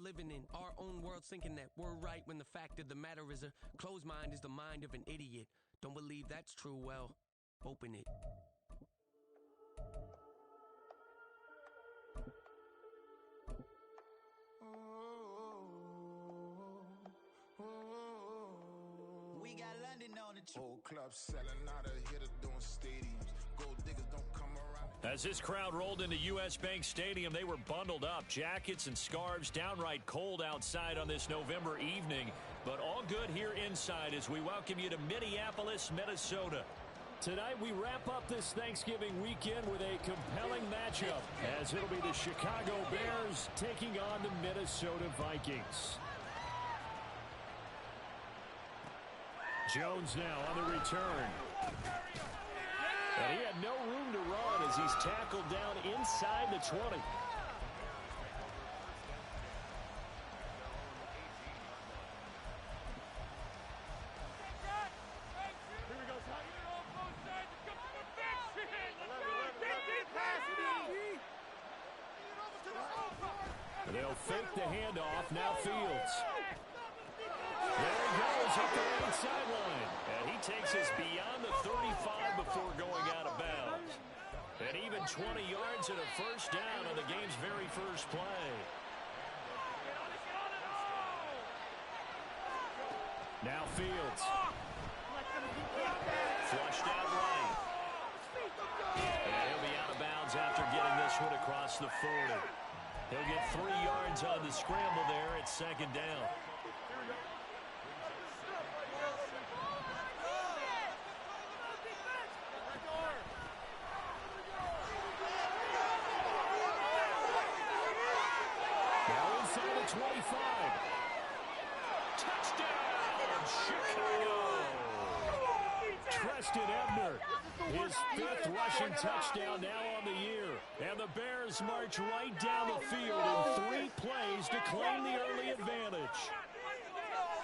living in our own world, thinking that we're right when the fact of the matter is a closed mind is the mind of an idiot. Don't believe that's true? Well, open it. We got London on the trip. Old clubs selling out of here to doing stadiums. Gold diggers don't come around. As this crowd rolled into U.S. Bank Stadium, they were bundled up, jackets and scarves, downright cold outside on this November evening. But all good here inside as we welcome you to Minneapolis, Minnesota. Tonight we wrap up this Thanksgiving weekend with a compelling matchup, as it'll be the Chicago Bears taking on the Minnesota Vikings. Jones now on the return. And he had no room to run as he's tackled down inside the 20. They'll fake the handoff. Now Fields. There he goes up the right sideline. And he takes us beyond the 35 before going out of bounds. And even 20 yards and a first down on the game's very first play. Now Fields. Flushed out right. And he'll be out of bounds after getting this one across the 40. He'll get 3 yards on the scramble there at second down. Now inside the 25. Touchdown, Chicago! Preston Ebner, his 5th rushing touchdown now on the year. And the Bears march right down the field in 3 plays to claim the early advantage.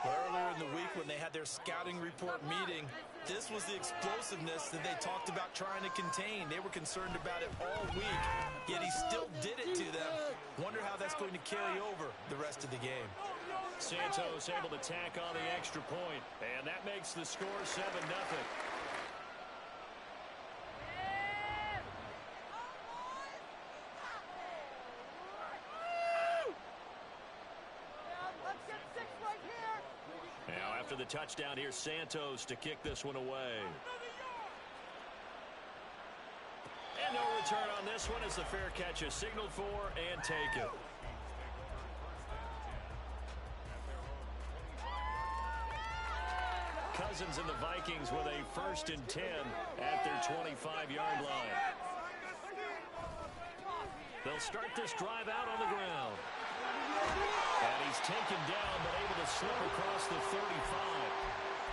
Earlier in the week when they had their scouting report meeting, this was the explosiveness that they talked about trying to contain. They were concerned about it all week, yet he still did it to them. Wonder how that's going to carry over the rest of the game. Santos able to tack on the extra point, and that makes the score 7-0. Now after the touchdown, here's Santos to kick this one away. And no return on this one as the fair catch is signaled for and taken. Cousins and the Vikings with a 1st and 10 at their 25-yard line. They'll start this drive out on the ground. And he's taken down but able to slip across the 35.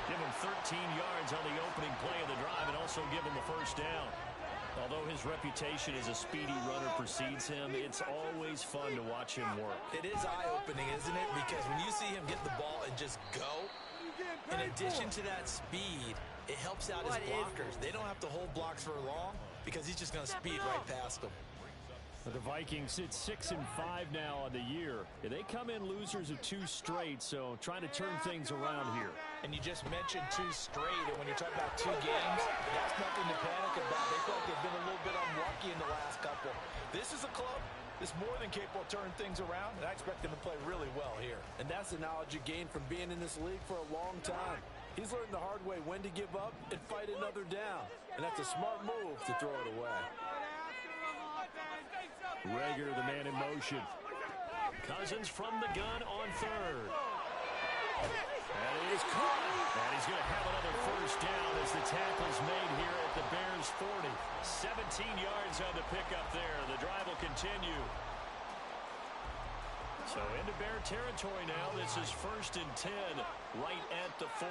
Give him 13 yards on the opening play of the drive and also give him a first down. Although his reputation as a speedy runner precedes him, it's always fun to watch him work. It is eye-opening, isn't it? Because when you see him get the ball and just go, in addition to that speed, it helps out his blockers. They don't have to hold blocks for long because he's just going to speed right past them. The Vikings sit 6-5 now on the year. They come in losers of 2 straight, so trying to turn things around here. And you just mentioned 2 straight, and when you're talking about 2 games, that's nothing to panic about. They feel like they've been a little bit unlucky in the last couple. This is a club that's more than capable of turning things around, and I expect them to play really well here. And that's the knowledge you gain from being in this league for a long time. He's learned the hard way when to give up and fight another down. And that's a smart move to throw it away. Rager, the man in motion. Cousins from the gun on 3rd. And it is caught. And he's going to have another first down as the tackle's made here at the Bears 40. 17 yards on the pickup there. The drive will continue. So into Bear territory now. This is 1st and 10 right at the 40.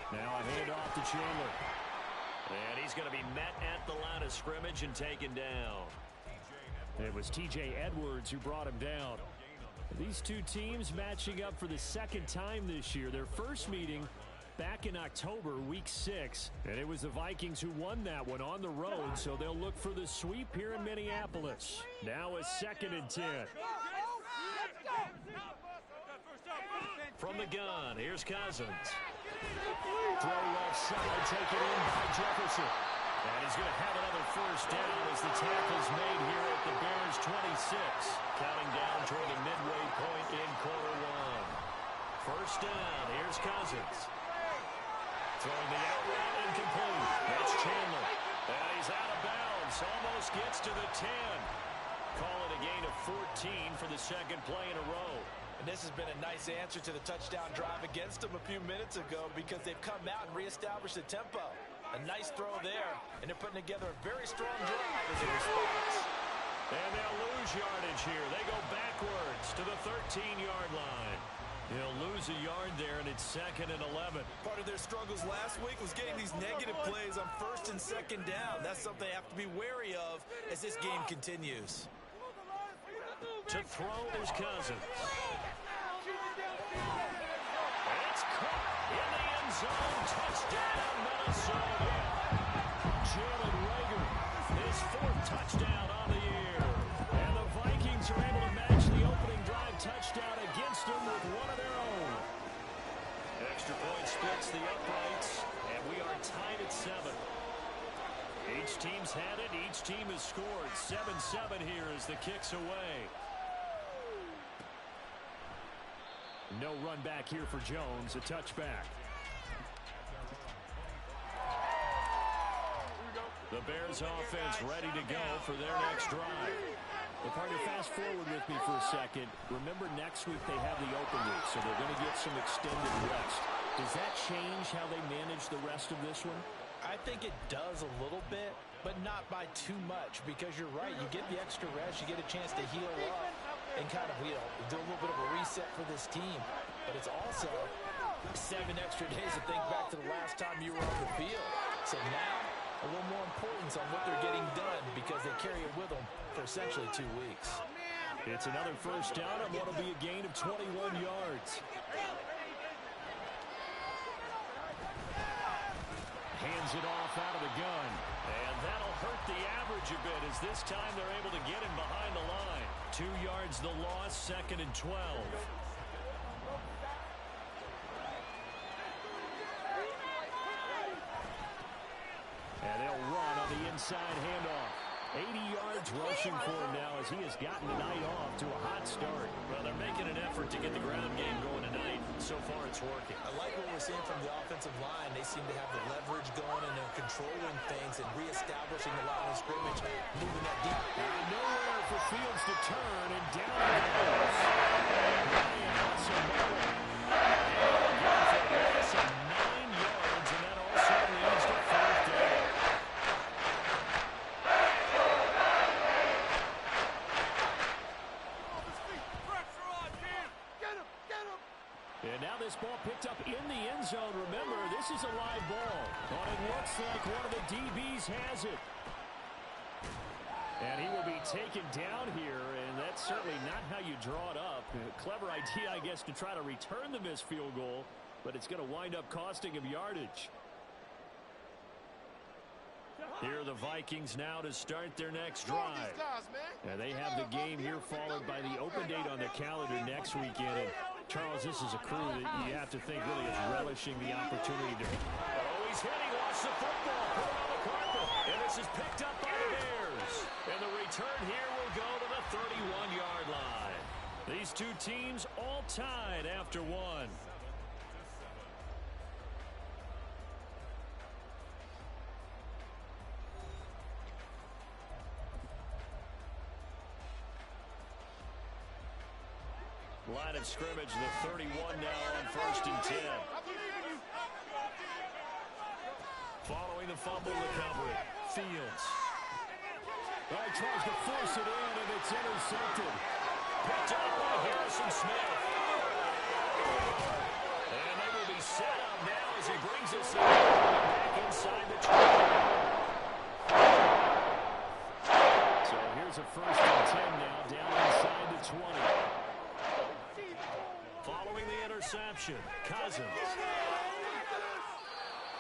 Now a handoff to Chandler. And he's going to be met at the line of scrimmage and taken down. It was T.J. Edwards who brought him down. These two teams matching up for the 2nd time this year. Their first meeting back in October, week 6. And it was the Vikings who won that one on the road, so they'll look for the sweep here in Minneapolis. Now a 2nd and 10. From the gun, here's Cousins. Throw left side, taken in by Jefferson. And he's going to have another first down as the tackle's made here at the Bears' 26. Counting down toward the midway point in quarter one. First down, here's Cousins. Throwing the out route incomplete. That's Chandler. And he's out of bounds. Almost gets to the 10. Call it a gain of 14 for the second play in a row. And this has been a nice answer to the touchdown drive against them a few minutes ago because they've come out and reestablished the tempo. A nice throw there, and they're putting together a very strong drive as a response. And they'll lose yardage here. They go backwards to the 13-yard line. He'll lose a yard there, and it's 2nd and 11. Part of their struggles last week was getting these negative plays on 1st and 2nd down. That's something they have to be wary of as this game continues. To throw is Cousins. It's caught in the end zone. Touchdown, Minnesota. Jalen Reagor, his 4th touchdown on the year. And the Vikings are able to match the opening drive touchdown against them with one of their own. Extra point splits the uprights, and we are tied at 7. Each team's had it. Each team has scored. 7-7 here as the kick's away. No run back here for Jones. A touchback. The Bears offense ready to go for their next drive. Well, partner, fast forward with me for a second. Remember, next week they have the open week, so they're going to get some extended rest. Does that change how they manage the rest of this one? I think it does a little bit, but not by too much, because you're right. You get the extra rest. You get a chance to heal up and kind of, do a little bit of a reset for this team. But it's also 7 extra days to think back to the last time you were on the field. So now, a little more importance on what they're getting done because they carry it with them for essentially 2 weeks. It's another first down on what will be a gain of 21 yards. Hands it off out of the gun. And that'll hurt the average a bit as this time they're able to get him behind the line. 2 yards the loss, 2nd and 12. And they'll run on the inside handoff. 80 yards rushing for him now as he has gotten the night off to a hot start. Well, they're making an effort to get the ground game going tonight. So far, it's working. I like what we're seeing from the offensive line. They seem to have the leverage going and they're controlling things and reestablishing the line of scrimmage, moving that deep. Nowhere for Fields to turn, and down he goes. Ryan Asamoah. Again for a loss of 9 yards, and that also leads to 4th down. And now this ball picked up in the end zone. Remember, this is a live ball. But it looks like one of the DBs has it. And he will be taken down here, and that's certainly not how you draw it up. A clever idea, I guess, to try to return the missed field goal, but it's going to wind up costing him yardage. Here are the Vikings now to start their next drive. And they have the game here followed by the open date on the calendar next weekend. And Charles, this is a crew that you have to think really is relishing the opportunity to... Oh, he's hitting, watch the football, put it on the carpet, and this is picked up by the Bears. And the return here will go to the 31-yard line. These two teams all tied after one. Line of scrimmage, the 31 now on 1st and 10. Following the fumble recovery, Fields. He tries to force it in, and it's intercepted. Picked up by Harrison Smith. And they will be set up now as he brings us in back inside the 20. So here's a 1st and 10 now, down inside the 20. Following the interception, Cousins.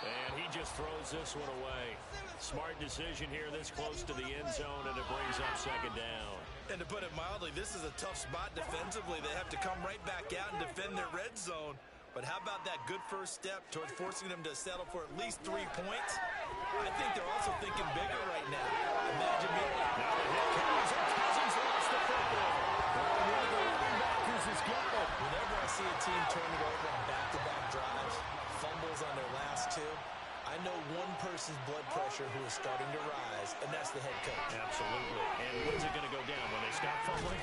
And he he just throws this one away. Smart decision here this close to the end zone, and it brings up second down. And to put it mildly, this is a tough spot defensively. They have to come right back out and defend their red zone. But how about that good first step towards forcing them to settle for at least 3 points? I think they're also thinking bigger right now. Imagine me. Now the hit comes, and Cousins lost the football. One of the linebackers has got it. Whenever I see a team turn it over on back-to-back drives, fumbles on their last two, I know one person's blood pressure who is starting to rise, and that's the head coach. Absolutely. And when's it going to go down? When they stop fumbling?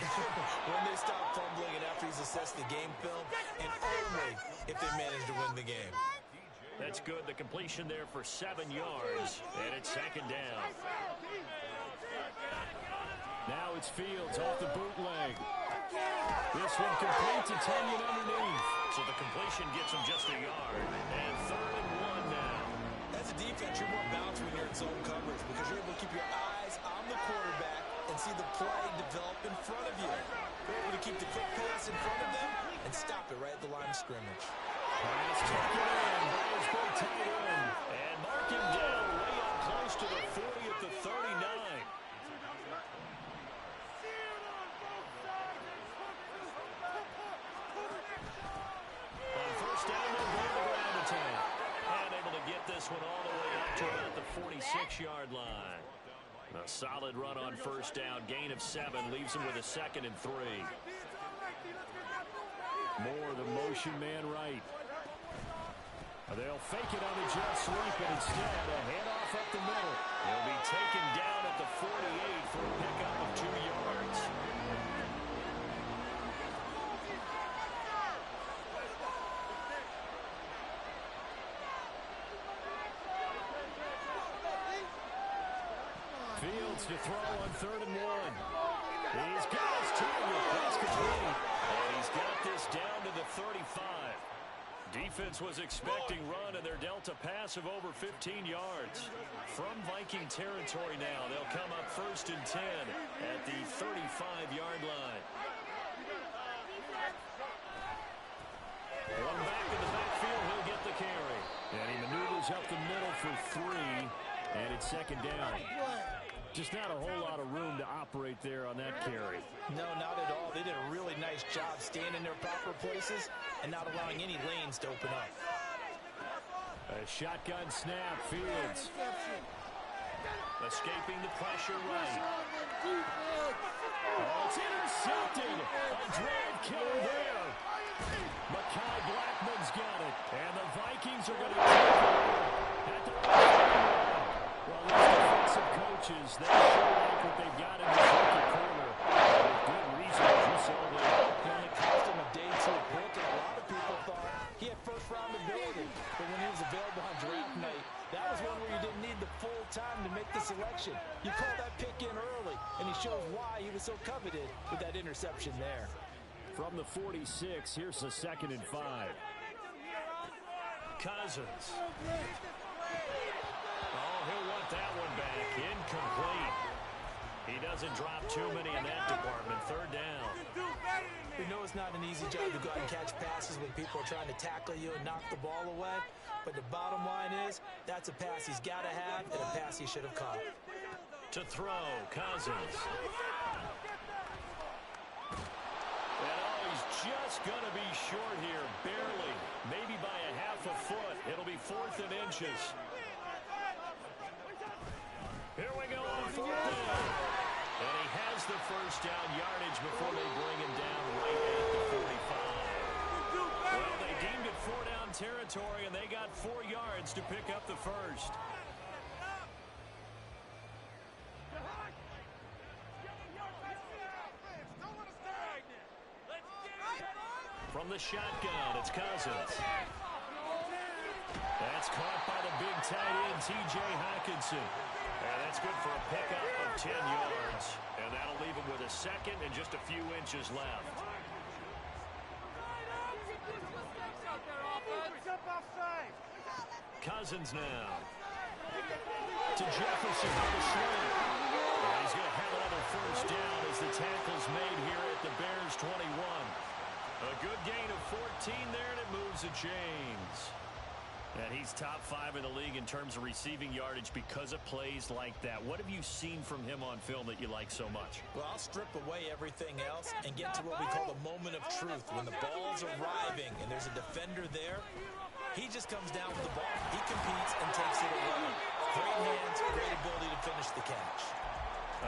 When they stop fumbling and after he's assessed the game film, and only if they manage to win the game. That's good. The completion there for 7 yards, and it's second down. Now it's Fields off the bootleg. This one complete to Kenyon underneath. So the completion gets him just a yard. And 3rd and 1 now. As a defense, you're more balanced when you're in zone coverage because you're able to keep your eyes on the quarterback and see the play develop in front of you. You're able to keep the quick pass in front of them and stop it right at the line of scrimmage. Pass taken in. Ball's been taken in. And mark him down way up close to the 40 at the 39. On first down, they'll go to the ground attack. And able to get this one all the way up to about the 46-yard line. A solid run on first down. Gain of 7 leaves him with a 2nd and 3. More the motion man right. They'll fake it on the jet sweep, and instead a handoff up the middle. He'll be taken down at the 48 for a pickup of 2 yards. Fields to throw on 3rd and 1. He's got his target. That's complete. And he's got this down to the 35. Defense was expecting run, and they're dealt a pass of over 15 yards. From Viking territory now, they'll come up 1st and 10 at the 35-yard line. One back in the backfield, he'll get the carry. And he maneuvers up the middle for 3, and it's second down. Just not a whole lot of room to operate there on that carry. No, not at all. They did a really nice job staying in their proper places and not allowing any lanes to open up. A shotgun snap, Fields. Escaping the pressure right. Oh, it's intercepted. A drive killer there. Mekhi Blackman's got it. And the Vikings are going to take it at the right. Well, these defensive coaches, they sure like what they've got in this rookie corner. With good reason, as you saw there. And it cost him a day 2 pick, and a lot of people thought he had first-round ability. But when he was available on draft night, that was one where you didn't need the full time to make the selection. You call that pick in early, and he shows why he was so coveted with that interception there. From the 46, here's the 2nd and 5. Cousins. Oh, he'll want that one back. Incomplete. He doesn't drop too many in that department. 3rd down. We know it's not an easy job to go out and catch passes when people are trying to tackle you and knock the ball away. But the bottom line is, that's a pass he's got to have and a pass he should have caught. To throw, Cousins. And he's just going to be short here, barely. Maybe by a half a foot. It'll be 4th and inches. Here we go on 4th down. And he has the first down yardage before they bring him down right at the 45. Well, they deemed it 4-down territory, and they got 4 yards to pick up the first. From the shotgun, it's Cousins. That's caught by the big tight end, T.J. Hockenson. And that's good for a pickup of 10 yards. And that'll leave him with a 2nd and just a few inches left. Cousins now. To Jefferson for the sling. And he's going to have another first down as the tackle's made here at the Bears 21. A good gain of 14 there, and it moves the chains. And he's top 5 in the league in terms of receiving yardage because of plays like that. What have you seen from him on film that you like so much? Well, I'll strip away everything else and get to what we call the moment of truth. When the ball's arriving and there's a defender there, he just comes down with the ball. He competes and takes it away. Great hands, great ability to finish the catch.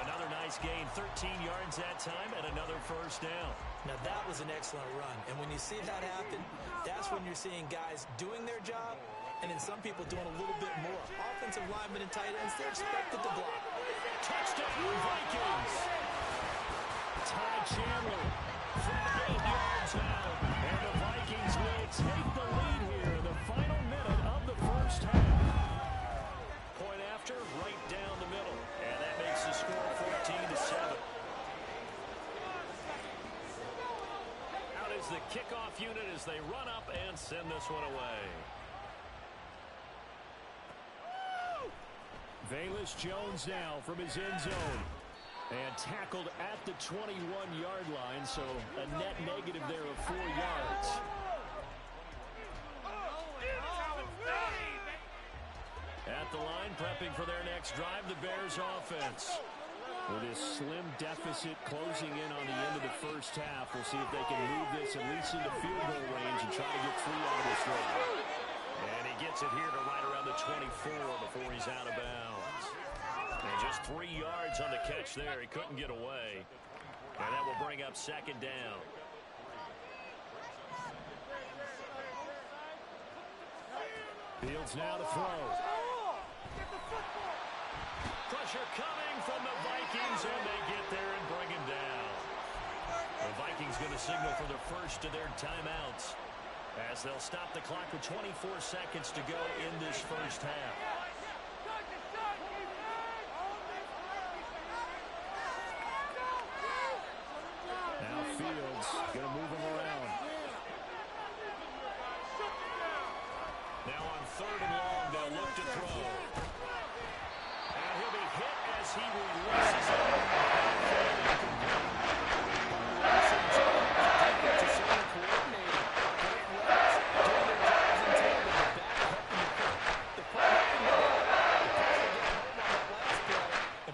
Another nice gain, 13 yards that time, and another first down. Now, that was an excellent run. And when you see that happen, that's when you're seeing guys doing their job, and then some people doing a little bit more. Offensive linemen and tight ends, they're expected to block. Touchdown, Vikings! Ty Chandler from 8 yards out. And the Vikings will take the lead here in the final minute of the first half. Point after, right down the middle. And that makes the score 14-7. Out is the kickoff unit as they run up and send this one away. Velus Jones now from his end zone. And tackled at the 21-yard line, so a net negative there of 4 yards. At the line, prepping for their next drive, the Bears offense. With this slim deficit closing in on the end of the first half, we'll see if they can move this at least into field goal range and try to get 3 out of this drive. And he gets it here to right around the 24 before he's out of bounds. And just 3 yards on the catch there. He couldn't get away. And that will bring up second down. Fields now to throw. Pressure coming from the Vikings, and they get there and bring him down. The Vikings going to signal for the first of their timeouts as they'll stop the clock with 24 seconds to go in this first half. Now Fields going to move him around. Now on 3rd and long, they'll look to throw. And he'll be hit as he releases it.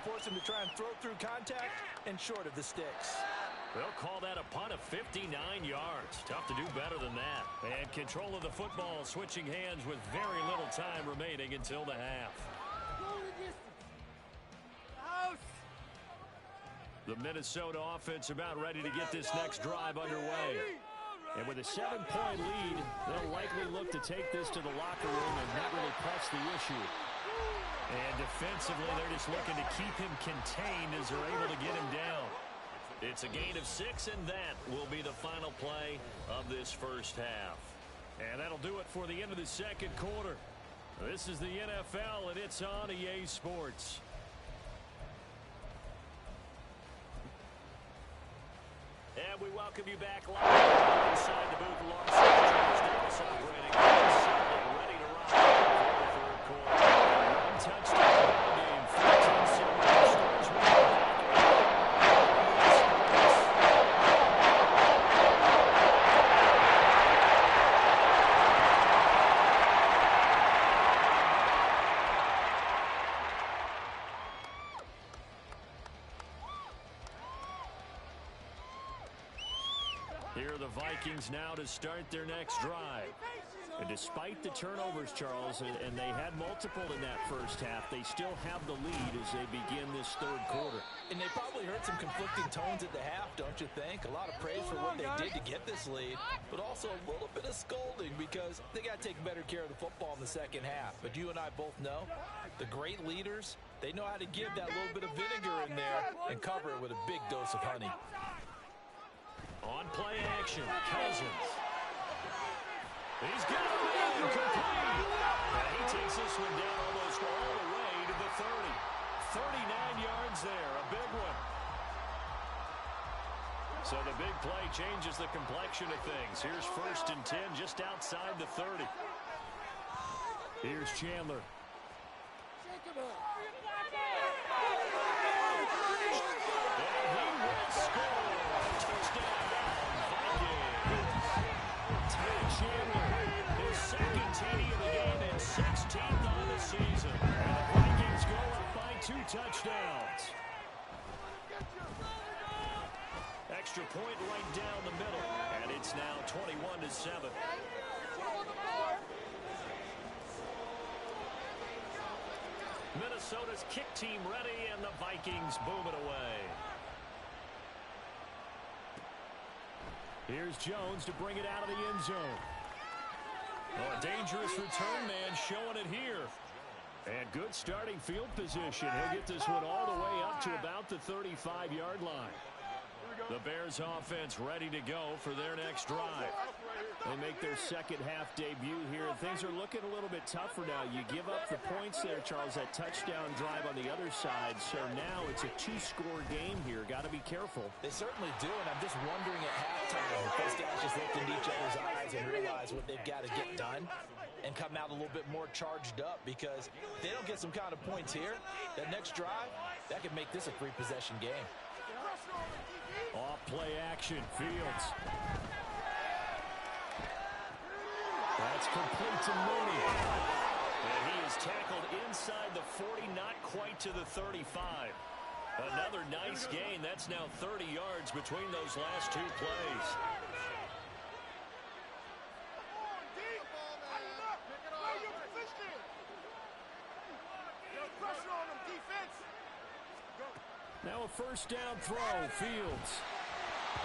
Force him to try and throw through contact and short of the sticks. They'll call that a punt of 59 yards. Tough to do better than that. And control of the football switching hands with very little time remaining until the half. The Minnesota offense about ready to get this next drive underway. And with a 7-point lead, they'll likely look to take this to the locker room and not really press the issue. And defensively, they're just looking to keep him contained as they're able to get him down. It's a gain of 6, and that will be the final play of this first half. And that'll do it for the end of the second quarter. This is the NFL, and it's on EA Sports. And we welcome you back live inside the booth alongside George Davis operating ready to rock for the third quarter. One touchdown ball game, 14-7. Here are the Vikings now to start their next drive. And despite the turnovers, Charles, and they had multiple in that first half, they still have the lead as they begin this third quarter. And they probably heard some conflicting tones at the half, don't you think? A lot of praise for what they did to get this lead, but also a little bit of scolding because they got to take better care of the football in the second half. But you and I both know the great leaders, they know how to give that little bit of vinegar in there and cover it with a big dose of honey. On play action, Cousins. He's got it incomplete. And he takes this one down almost all the way to the 30. 39 yards there, a big one. So the big play changes the complexion of things. Here's 1st and 10 just outside the 30. Here's Chandler. And he will score. Touchdown. Chandler, his second TD of the game, extra point right down the middle, and it's now 21-7. Minnesota's kick team ready, and the Vikings boom it away. Here's Jones to bring it out of the end zone. Oh, a dangerous return man showing it here. And good starting field position. He'll get this one all the way up to about the 35-yard line. The Bears offense ready to go for their next drive. They make their second-half debut here, and things are looking a little bit tougher now. You give up the points there, Charles, that touchdown drive on the other side. So now it's a two-score game here. Got to be careful. They certainly do, and I'm just wondering at halftime if those guys just looked into each other's eyes and realize what they've got to get done and come out a little bit more charged up, because if they don't get some kind of points here, that next drive, that could make this a three-possession game. Off play action, Fields. That's complete to Mooney. And he is tackled inside the 40, not quite to the 35. Another nice gain. That's now 30 yards between those last two plays. Now a first down throw, Fields.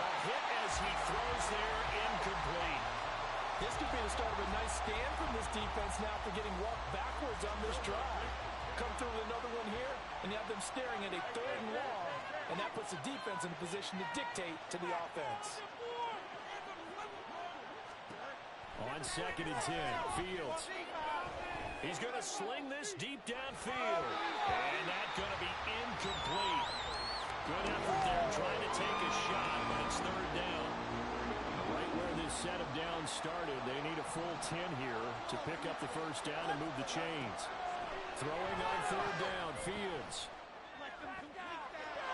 A hit as he throws there, incomplete. This could be the start of a nice stand from this defense now for getting walked backwards on this drive. Come through with another one here, and you have them staring at a third and long, and that puts the defense in a position to dictate to the offense. On 2nd and 10, Fields. He's going to sling this deep downfield, and that's going to be incomplete. Good effort there trying to take a shot, but it's third down. Right where this set of downs started, they need a full 10 here to pick up the first down and move the chains. Throwing on third down, Fields.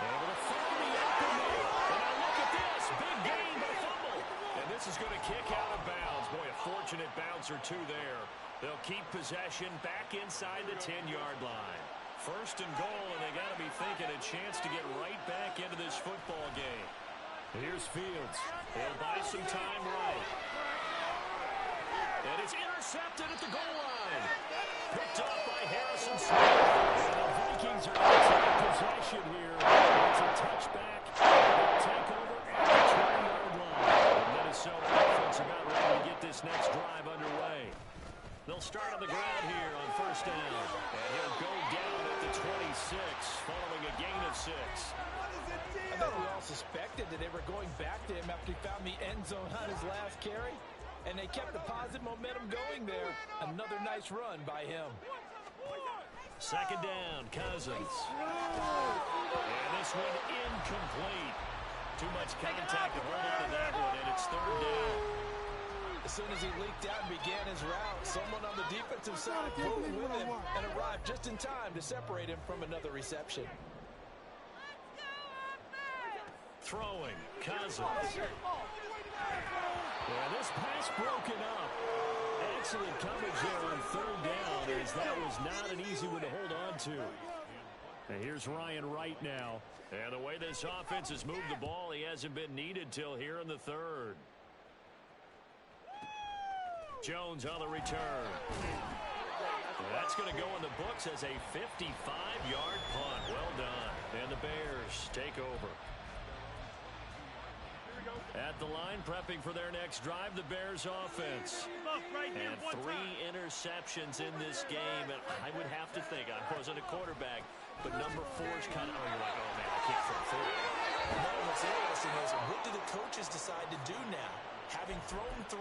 Able to find the open man. And now look at this, big gain but fumble. And this is going to kick out of bounds. Boy, a fortunate bounce or two there. They'll keep possession back inside the 10-yard line. First and goal, and they got to be thinking a chance to get right back into this football game. Here's Fields. He'll buy some time right. And it's intercepted at the goal line. Picked off by Harrison Smith. And the Vikings are going to take possession here. It's a touchback. They'll take over at the 20-yard line. The Minnesota offense about ready to get this next drive underway. They'll start on the ground here on first down. And he'll go down at the 26 following a gain of 6. I think we all suspected that they were going back to him after he found the end zone on his last carry. And they kept the positive momentum going there. Another nice run by him. Second down, Cousins. And this one incomplete. Too much contact to hold on to that one, and it's third down. As soon as he leaked out and began his route, someone on the defensive side pulled with him and arrived just in time to separate him from another reception. Throwing, Cousins. Yeah, this pass broken up. Excellent coverage there on third down, as that was not an easy one to hold on to. And here's Ryan Wright now. And the way this offense has moved the ball, he hasn't been needed till here in the third. Jones on the return. That's going to go in the books as a 55-yard punt. Well done. And the Bears take over. At the line, prepping for their next drive, the Bears offense. And 3 interceptions in this game. And I would have to think, I wasn't a quarterback, but number 4's kind of, you're like, oh, man, I can't throw forward. No, what's interesting is, what do the coaches decide to do now? Having thrown 3,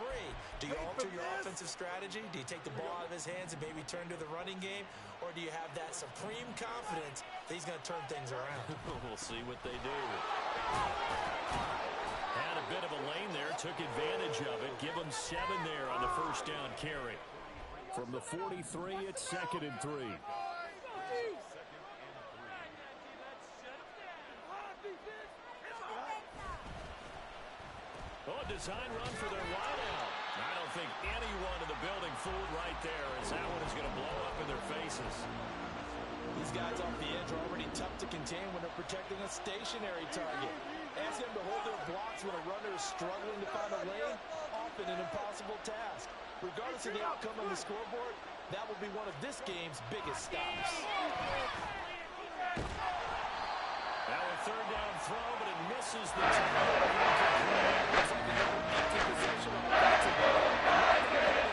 do you alter your offensive strategy? Do you take the ball out of his hands and maybe turn to the running game? Or do you have that supreme confidence that he's going to turn things around? We'll see what they do. Had a bit of a lane there, took advantage of it. Give him 7 there on the first down carry. From the 43, it's 2nd and 3. Oh, a design run for their wideout. I don't think anyone in the building fooled right there, as that one is going to blow up in their faces. These guys off the edge are already tough to contain when they're protecting a stationary target. Ask them to hold their blocks when a runner is struggling to find a lane, often an impossible task. Regardless of the outcome on the scoreboard, that will be one of this game's biggest stops. Now a third down throw, but it misses the target. Looks like another empty possession on offensive line.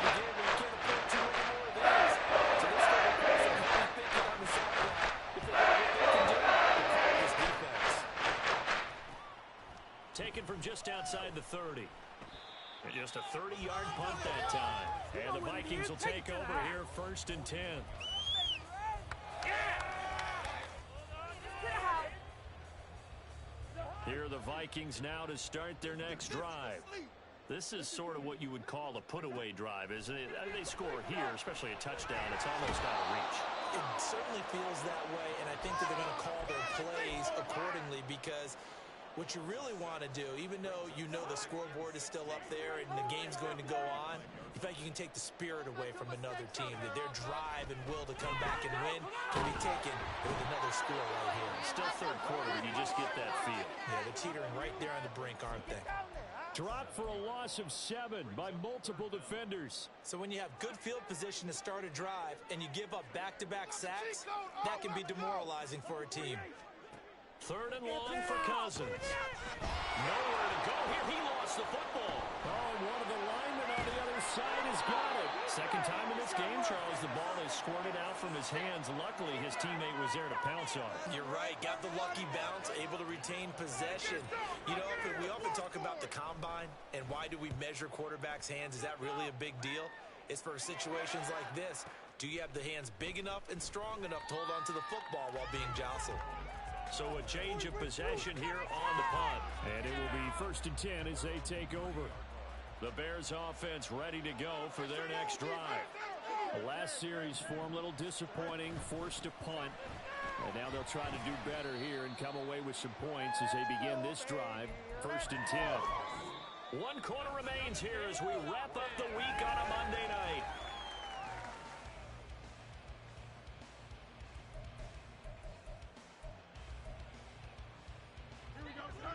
The game where you can't afford too many more of these. So this is going to be some heavy thinking on the sideline. If they know what they can do, to call this defense. Taken from just outside the 30. And just a 30-yard punt that time. And the Vikings will take over here, 1st and 10. Here are the Vikings now to start their next drive. This is sort of what you would call a put-away drive, isn't it? They score here, especially a touchdown. It's almost out of reach. It certainly feels that way, and I think that they're going to call their plays accordingly because what you really want to do, even though you know the scoreboard is still up there and the game's going to go on, you feel like you can take the spirit away from another team, that their drive and will to come back and win can be taken with another score right here. Still third quarter, but you just get that feel. Yeah, they're teetering right there on the brink, aren't they? Dropped for a loss of 7 by multiple defenders. So when you have good field position to start a drive and you give up back-to-back sacks, that can be demoralizing for a team. 3rd and long for Cousins. Nowhere to go here. He lost the football. Oh, one of the linemen on the other side has got it. Second time in this game, Charles, the ball is squirted out from his hands. Luckily, his teammate was there to pounce on it. You're right. Got the lucky bounce, able to retain possession. You know, we often talk about the combine and why do we measure quarterbacks' hands? Is that really a big deal? It's for situations like this. Do you have the hands big enough and strong enough to hold on to the football while being jostled? So a change of possession here on the punt. And it will be 1st and 10 as they take over. The Bears offense ready to go for their next drive. The last series for them, a little disappointing, forced to punt. And now they'll try to do better here and come away with some points as they begin this drive. 1st and 10. 1 quarter remains here as we wrap up the week on a Monday night.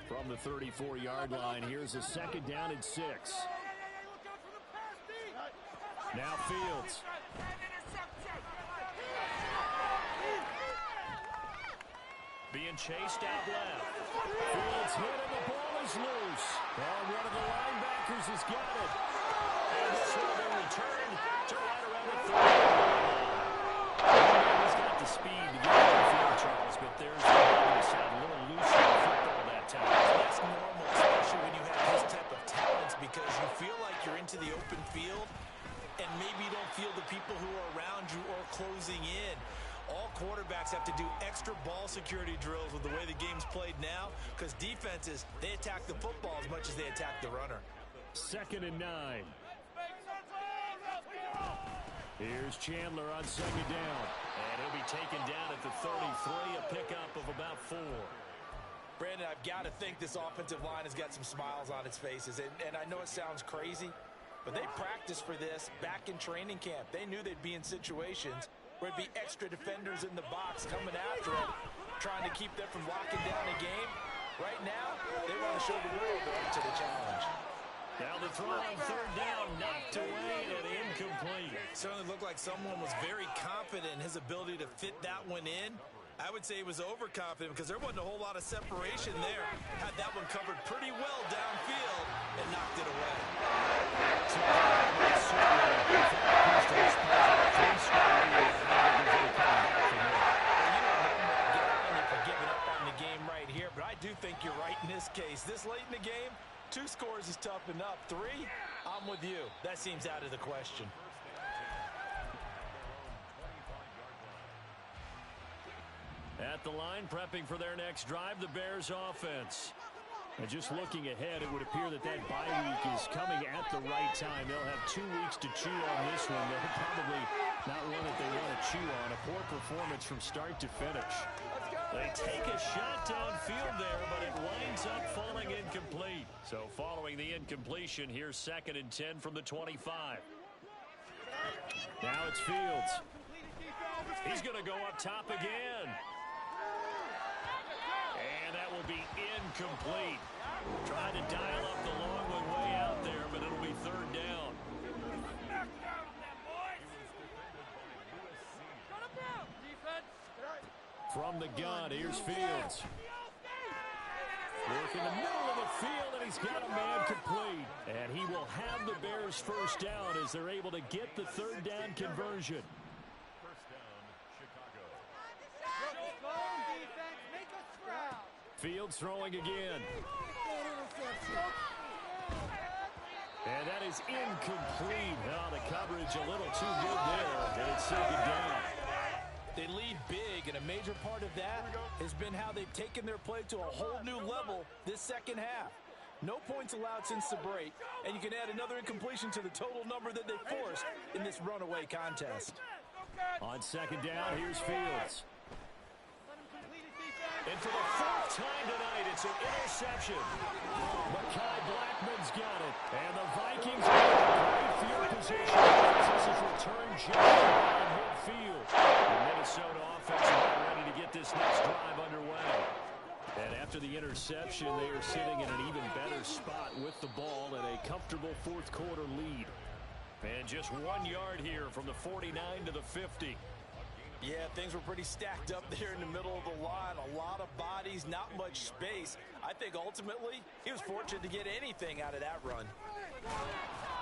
From the 34-yard line, here's a 2nd down and 6. Now Fields. Being chased out left. Fields hit and the ball is loose. And one of the linebackers has got it. And this will be returned to right around the 30. He's got the speed to get on the field, Charles, but there's a little loose on the football that time. That's normal, especially when you have this type of talents, because you feel like you're into the open field and maybe you don't feel the people who are around you or closing in. All quarterbacks have to do extra ball security drills with the way the game's played now because defenses, they attack the football as much as they attack the runner. 2nd and 9. Here's Chandler on 2nd down. And he'll be taken down at the 33, a pickup of about 4. Brandon, I've got to think this offensive line has got some smiles on its faces. And I know it sounds crazy, but they practiced for this back in training camp. They knew they'd be in situations where it'd be extra defenders in the box coming after them, trying to keep them from locking down a game. Right now, they want to show the world they're up to the challenge. Now the throw on 3rd down, knocked away and incomplete. Certainly looked like someone was very confident in his ability to fit that one in. I would say he was overconfident because there wasn't a whole lot of separation there. Had that one covered pretty well downfield and knocked it away. But I do think you're right in this case. This late in the game, 2 scores is tough enough. 3, I'm with you. That seems out of the question. At the line, prepping for their next drive, the Bears offense. And just looking ahead, it would appear that bye week is coming at the right time. They'll have 2 weeks to chew on this one. They're probably not one that they want to chew on. A poor performance from start to finish. They take a shot downfield there, but it winds up falling incomplete. So following the incompletion, here's 2nd and 10 from the 25. Now it's Fields. He's going to go up top again. And that will be incomplete. Trying to dial up the long one way out there, but it'll be third down. From the gun, here's Fields. Work in the middle of the field, and he's got a man complete. And he will have the Bears first down as they're able to get the third down conversion. Fields throwing again. And that is incomplete. Oh, the coverage a little too good there, and it's second down. They lead big, and a major part of that has been how they've taken their play to a whole new level this second half. No points allowed since the break, and you can add another incompletion to the total number that they forced in this runaway contest. On second down, here's Fields. And for the fourth time tonight, it's an interception. Mekhi Blackman's got it. And the Vikings are in a great field position. This is return just on midfield. The Minnesota offense is ready to get this next drive underway. And after the interception, they are sitting in an even better spot with the ball and a comfortable fourth quarter lead. And just 1 yard here from the 49 to the 50. Yeah, things were pretty stacked up there in the middle of the line. A lot of bodies, not much space. I think ultimately he was fortunate to get anything out of that run.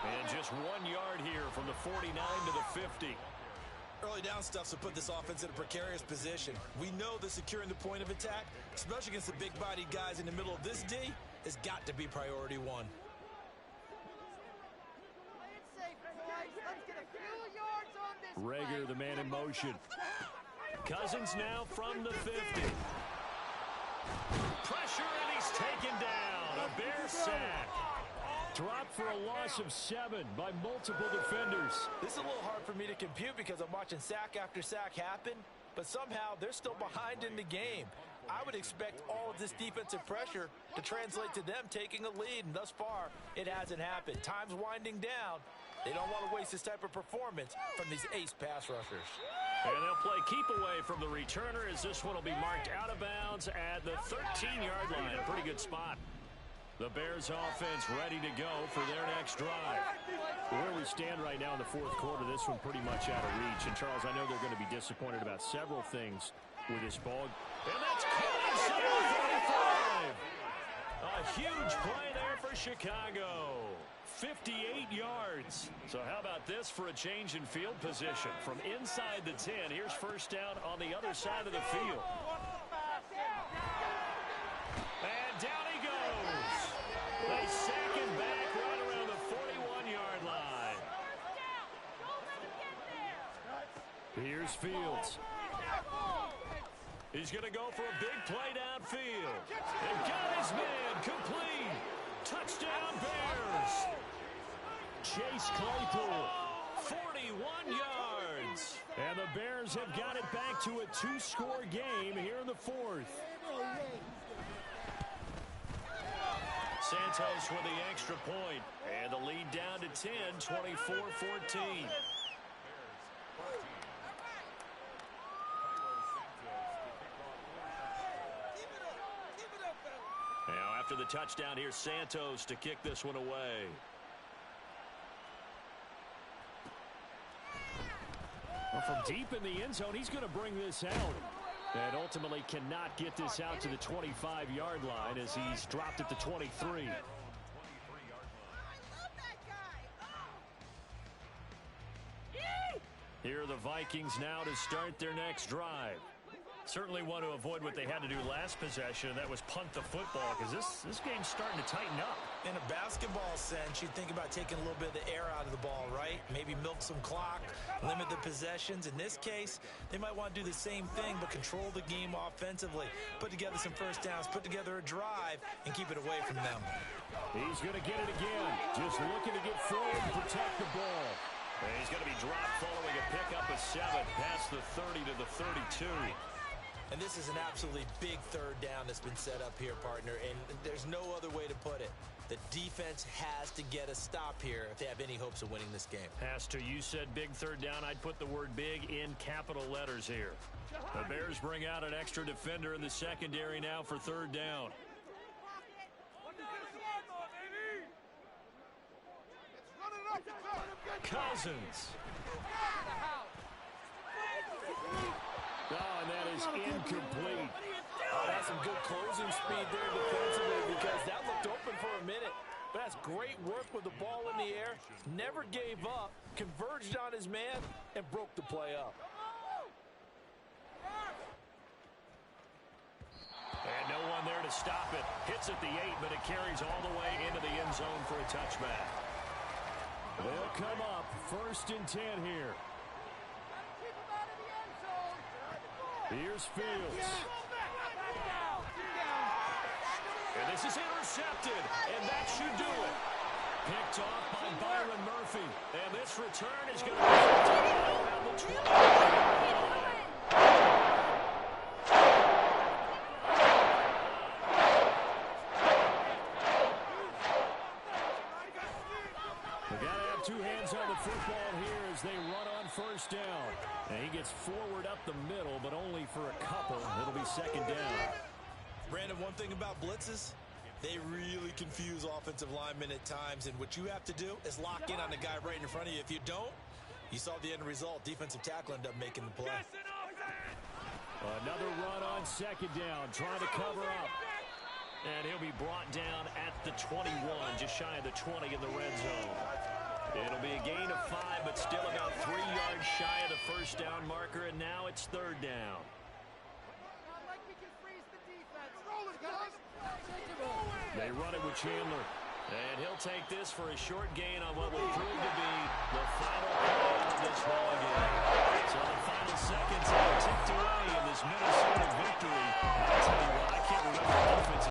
And just 1 yard here from the 49 to the 50. Early down stuff to put this offense in a precarious position. We know that securing the point of attack, especially against the big-bodied guys in the middle of this D, has got to be priority one. Rager, the man in motion. Cousins now from the 50. Pressure, and he's taken down. A Bear sack. Dropped for a loss of 7 by multiple defenders. This is a little hard for me to compute because I'm watching sack after sack happen, but somehow they're still behind in the game. I would expect all of this defensive pressure to translate to them taking a lead, and thus far, it hasn't happened. Time's winding down. They don't want to waste this type of performance from these ace pass rushers. And they'll play keep away from the returner as this one will be marked out of bounds at the 13-yard line. A pretty good spot. The Bears offense ready to go for their next drive. Where we stand right now in the fourth quarter, this one pretty much out of reach. And, Charles, I know they're going to be disappointed about several things with this ball. And that's caught inside 45. A huge play there for Chicago. 58 yards. So how about this for a change in field position? From inside the 10, here's first down on the other side of the field. And down he goes. They sack him back right around the 41-yard line. Here's Fields. He's going to go for a big play downfield. And got his man complete. Touchdown Bears. Chase Claypool, 41 yards. And the Bears have got it back to a 2-score game here in the fourth. Santos with the extra point. And the lead down to 10, 24-14. Now after the touchdown, here's Santos to kick this one away. Well, from deep in the end zone, he's going to bring this out. And ultimately cannot get this out to the 25-yard line as he's dropped at the 23. Here are the Vikings now to start their next drive. Certainly want to avoid what they had to do last possession, and that was punt the football, because this game's starting to tighten up. In a basketball sense, you think about taking a little bit of the air out of the ball, right? Maybe milk some clock, limit the possessions. In this case, they might want to do the same thing, but control the game offensively. Put together some first downs, put together a drive, and keep it away from them. He's going to get it again. Just looking to get forward and protect the ball. And he's going to be dropped following a pickup of 7 past the 30 to the 32. And this is an absolutely big third down that's been set up here, partner, and there's no other way to put it. The defense has to get a stop here if they have any hopes of winning this game. Has to. You said big third down. I'd put the word big in capital letters here. The Bears bring out an extra defender in the secondary now for third down. Cousins. Oh, and that is incomplete. Oh, that's some good closing speed there defensively because that looked open for a minute. But that's great work with the ball in the air. Never gave up, converged on his man, and broke the play up. And no one there to stop it. Hits at the 8, but it carries all the way into the end zone for a touchback. They'll come up 1st and 10 here. Here's Fields. And this is intercepted, and that should do it. Picked off by Byron Murphy. And this return is going to be around the 20. They got to have 2 hands on the football here as they run on 1st down. And he gets forward up the middle, but only for a couple. It'll be 2nd down. Brandon, one thing about blitzes, they really confuse offensive linemen at times, and what you have to do is lock in on the guy right in front of you. If you don't, you saw the end result. Defensive tackle ended up making the play. Another run on 2nd down, trying to cover up. And he'll be brought down at the 21, just shy of the 20 in the red zone. It'll be a gain of 5, but still about 3 yards shy of the 1st down marker, and now it's 3rd down. They run it with Chandler. And he'll take this for a short gain on what will prove to be the final play of this ball game. So the final seconds have ticked away in this Minnesota victory. I'll tell you what, I can't remember the defense